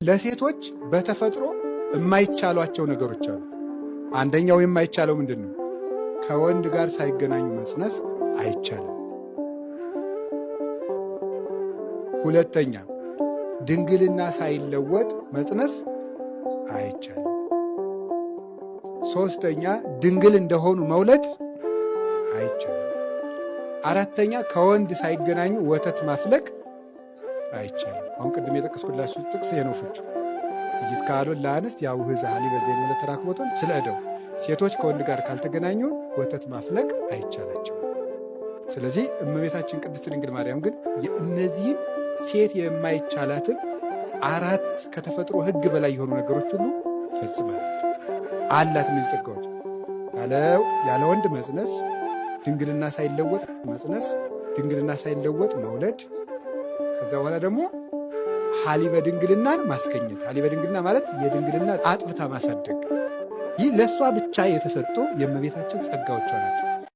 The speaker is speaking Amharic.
ለሴቶች በተፈጥሮ የማይቻሏቸው ነገሮች አሉ። አንደኛው የማይቻለው ምንድን ነው? ከወንድ ጋር ሳይገናኙ መጽነስ አይቻልም። ሁለተኛ ድንግልና ሳይለወጥ መጽነስ አይቻልም። ሶስተኛ ድንግል እንደሆኑ መውለድ አይቻልም። አራተኛ ከወንድ ሳይገናኙ ወተት ማፍለቅ አይቻልም። አሁን ቅድም የጠቀስኩላችሁ ጥቅስ ነው ፍቹ ይትካሎን ለአንስት ያው ህዛ ሀሊበ ዘይን ለተራክቦትን ስለ እደው ሴቶች ከወንድ ጋር ካልተገናኙ ወተት ማፍለቅ አይቻላቸው። ስለዚህ እመቤታችን ቅድስት ድንግል ማርያም ግን የእነዚህን ሴት የማይቻላትን አራት ከተፈጥሮ ሕግ በላይ የሆኑ ነገሮች ሁሉ ፈጽማል አላት። ምን ጸጋዎች ያለ ወንድ መጽነስ፣ ድንግልና ሳይለወጥ መጽነስ፣ ድንግልና ሳይለወጥ መውለድ፣ ከዛ በኋላ ደግሞ ሀሊበ ድንግልናን ማስገኘት። ሀሊበ ድንግልና ማለት የድንግልና አጥብታ ማሳደግ። ይህ ለእሷ ብቻ የተሰጡ የእመቤታችን ጸጋዎቿ ናቸው።